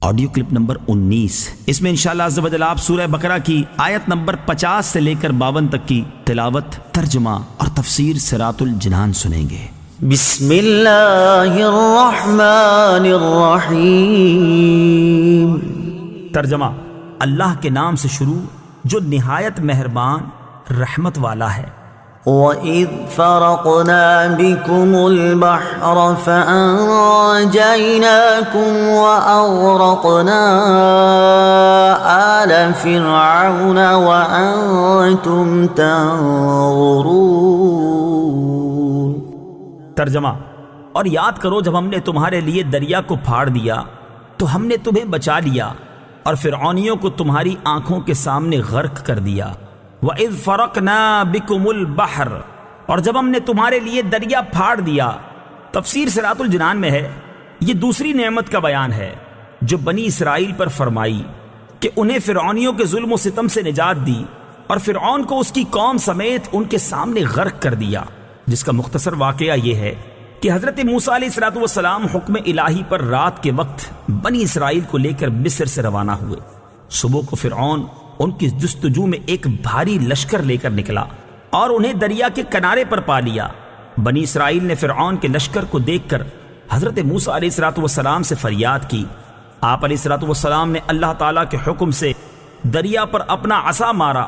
Audio clip number 19۔ اس میں انشاءاللہ عز و جل آپ سورہ بقرہ کی آیت نمبر 50 سے لے کر 52 تک کی تلاوت، ترجمہ اور تفسیر صراط الجنان سنیں گے۔ بسم اللہ الرحمن الرحیم۔ ترجمہ: اللہ کے نام سے شروع جو نہایت مہربان رحمت والا ہے۔ وَإِذْ فَرَقْنَا بِكُمُ الْبَحْرَ فَأَنْجَيْنَاكُمْ وَأَغْرَقْنَا آلَ فِرْعَوْنَ وَأَنْتُمْ تَنظُرُونَ۔ ترجمہ: اور یاد کرو جب ہم نے تمہارے لیے دریا کو پھاڑ دیا تو ہم نے تمہیں بچا لیا اور فرعونیوں کو تمہاری آنکھوں کے سامنے غرق کر دیا۔ وَإِذْ فَرَقْنَا بِكُمُ الْبَحْرَ، اور جب ہم نے تمہارے لیے دریا پھاڑ دیا۔ تفسیر صراط الجنان میں ہے یہ دوسری نعمت کا بیان ہے جو بنی اسرائیل پر فرمائی کہ انہیں فرعونیوں کے ظلم و ستم سے نجات دی اور فرعون کو اس کی قوم سمیت ان کے سامنے غرق کر دیا، جس کا مختصر واقعہ یہ ہے کہ حضرت موسیٰ علیہ السلام حکم الہی پر رات کے وقت بنی اسرائیل کو لے کر مصر سے روانہ ہوئے۔ صبح کو فرعون ان کی جستجو میں ایک بھاری لشکر لے کر نکلا اور انہیں دریا کے کنارے پر پا لیا۔ بنی اسرائیل نے فرعون کے لشکر کو دیکھ کر حضرت موسیٰ علیہ السلام سے فریاد کی۔ آپ علیہ السلام نے اللہ تعالیٰ کے حکم سے دریا پر اپنا عصا مارا،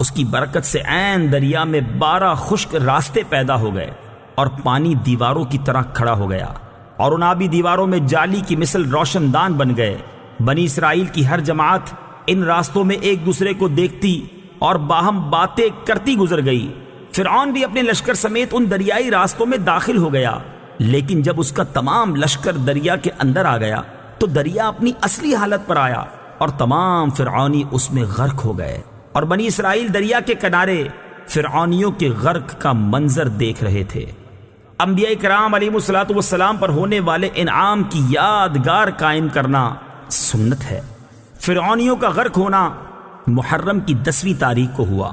اس کی برکت سے عین دریا میں 12 خشک راستے پیدا ہو گئے اور پانی دیواروں کی طرح کھڑا ہو گیا اور ان آبی دیواروں میں جالی کی مثل روشن دان بن گئے۔ بنی اسرائیل کی ہر جماعت ان راستوں میں ایک دوسرے کو دیکھتی اور باہم باتیں کرتی گزر گئی۔ فرعون بھی اپنے لشکر سمیت ان دریائی راستوں میں داخل ہو گیا، لیکن جب اس کا تمام لشکر دریا کے اندر آ گیا تو دریا اپنی اصلی حالت پر آیا اور تمام فرعونی اس میں غرق ہو گئے، اور بنی اسرائیل دریا کے کنارے فرعونیوں کے غرق کا منظر دیکھ رہے تھے۔ انبیاء کرام علیہ السلام پر ہونے والے انعام کی یادگار قائم کرنا سنت ہے۔ فرعونیوں کا غرق ہونا محرم کی 10ویں تاریخ کو ہوا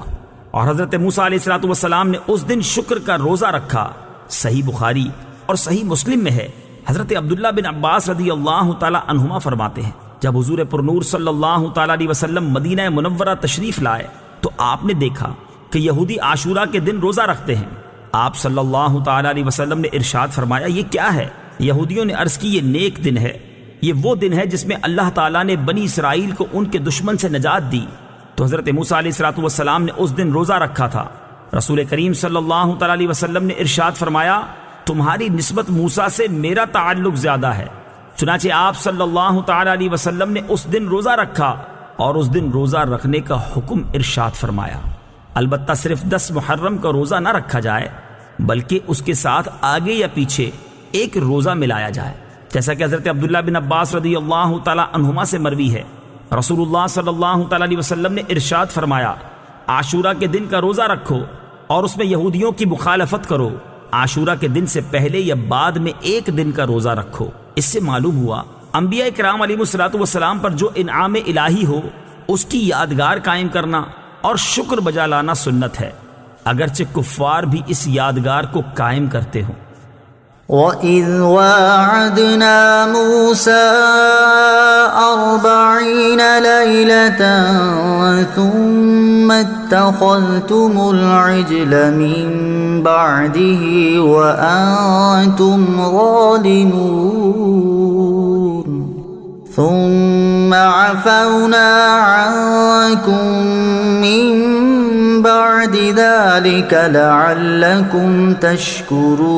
اور حضرت موسیٰ علیہ السلام نے اس دن شکر کا روزہ رکھا۔ صحیح بخاری اور صحیح مسلم میں ہے، حضرت عبداللہ بن عباس رضی اللہ تعالی عنہما فرماتے ہیں جب حضور پرنور صلی اللہ تعالی علیہ وسلم مدینہ منورہ تشریف لائے تو آپ نے دیکھا کہ یہودی عاشورہ کے دن روزہ رکھتے ہیں۔ آپ صلی اللہ تعالی علیہ وسلم نے ارشاد فرمایا، یہ کیا ہے؟ یہودیوں نے عرض کی، یہ نیک دن ہے، یہ وہ دن ہے جس میں اللہ تعالیٰ نے بنی اسرائیل کو ان کے دشمن سے نجات دی۔ تو حضرت موسیٰ علیہ السلام نے اس دن روزہ رکھا تھا۔ رسول کریم صلی اللہ تعالی علیہ وسلم نے ارشاد فرمایا، تمہاری نسبت موسیٰ سے میرا تعلق زیادہ ہے۔ چنانچہ آپ صلی اللہ تعالی علیہ وسلم نے اس دن روزہ رکھا اور اس دن روزہ رکھنے کا حکم ارشاد فرمایا۔ البتہ صرف 10 محرم کا روزہ نہ رکھا جائے بلکہ اس کے ساتھ آگے یا پیچھے ایک روزہ ملایا جائے، جیسا کہ حضرت عبداللہ بن عباس رضی اللہ تعالی عنہما سے مروی ہے۔ رسول اللہ صلی اللہ تعالی علیہ وسلم نے ارشاد فرمایا، عاشورہ کے دن کا روزہ رکھو اور اس میں یہودیوں کی مخالفت کرو۔ عاشورہ کے دن سے پہلے یا بعد میں ایک دن کا روزہ رکھو۔ اس سے معلوم ہوا انبیاء کرام علیہ السلام پر جو انعام الہی ہو اس کی یادگار قائم کرنا اور شکر بجا لانا سنت ہے، اگرچہ کفار بھی اس یادگار کو قائم کرتے ہوں۔ وَإِذْ وَاعَدْنَا مُوسَىٰ 40 لَيْلَةً ثُمَّ اتَّخَذْتُمُ الْعِجْلَ مِن بَعْدِهِ وَأَنْتُمْ ظَالِمُونَ ثُمَّ عَفَوْنَا عَنْكُمْ مِن بَعْدِ ذَلِكَ لَعَلَّكُمْ تَشْكُرُونَ۔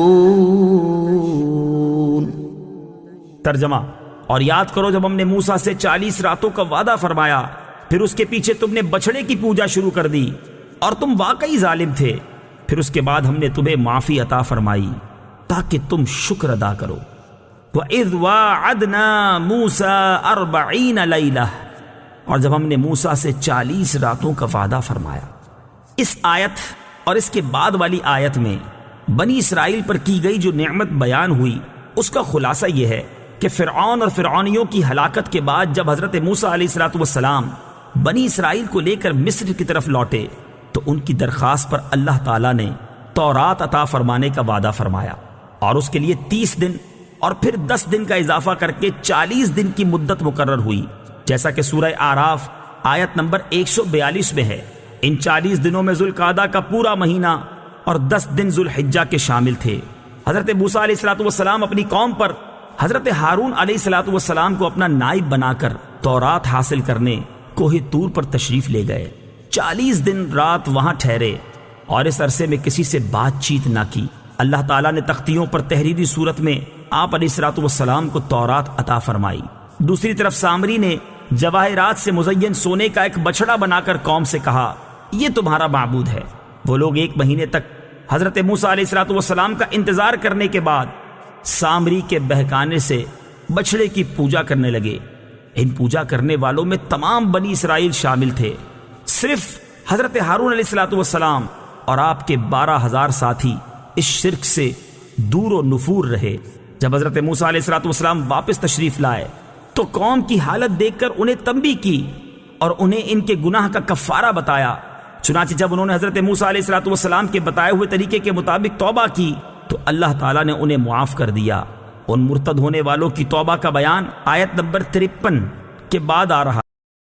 ترجمہ: اور یاد کرو جب ہم نے موسیٰ سے 40 راتوں کا وعدہ فرمایا، پھر اس کے پیچھے تم نے بچڑے کی پوجا شروع کر دی اور تم واقعی ظالم تھے، پھر اس کے بعد ہم نے تمہیں معافی عطا فرمائی تاکہ تم شکر ادا کرو۔ وَإِذْ وَاعَدْنَا مُوسَىٰ 40 لَيْلَةً، اور جب ہم نے موسیٰ سے 40 راتوں کا وعدہ فرمایا۔ اس آیت اور اس کے بعد والی آیت میں بنی اسرائیل پر کی گئی جو نعمت بیان ہوئی اس کا خلاصہ یہ ہے کہ فرعون اور فرعونیوں کی ہلاکت کے بعد جب حضرت موسیٰ علیہ السلام بنی اسرائیل کو لے کر مصر کی طرف لوٹے تو ان کی درخواست پر اللہ تعالیٰ نے تورات عطا فرمانے کا وعدہ فرمایا اور اس کے لیے 30 دن اور پھر 10 دن کا اضافہ کر کے 40 دن کی مدت مقرر ہوئی، جیسا کہ سورہ اعراف آیت نمبر 142 میں ہے۔ ان 40 دنوں میں ذوالقعدہ کا پورا مہینہ اور 10 دن ذوالحجہ کے شامل تھے۔ حضرت موسیٰ علیہ السلام اپنی قوم پر حضرت ہارون علیہ السلام کو اپنا نائب بنا کر تورات حاصل کرنے کوہ طور پر تشریف لے گئے۔ 40 دن رات وہاں ٹھہرے اور اس عرصے میں کسی سے بات چیت نہ کی۔ اللہ تعالیٰ نے تختیوں پر تحریری صورت میں آپ علیہ السلام کو تورات عطا فرمائی۔ دوسری طرف سامری نے جواہرات سے مزین سونے کا ایک بچڑا بنا کر قوم سے کہا، یہ تمہارا معبود ہے۔ وہ لوگ 1 مہینے تک حضرت موسیٰ علیہ السلام کا انتظار کرنے کے بعد سامری کے بہکانے سے بچڑے کی پوجا کرنے لگے۔ ان پوجا کرنے والوں میں تمام بنی اسرائیل شامل تھے، صرف حضرت ہارون علیہ السلام اور آپ کے 12,000 ساتھی اس شرک سے دور و نفور رہے۔ جب حضرت موسیٰ علیہ السلام واپس تشریف لائے تو قوم کی حالت دیکھ کر انہیں تنبیہ کی اور انہیں ان کے گناہ کا کفارہ بتایا۔ چنانچہ جب انہوں نے حضرت موسیٰ علیہ السلام کے بتائے ہوئے طریقے کے مطابق توبہ کی تو اللہ تعالیٰ نے انہیں معاف کر دیا۔ ان مرتد ہونے والوں کی توبہ کا بیان آیت نمبر 53 کے بعد آ رہا۔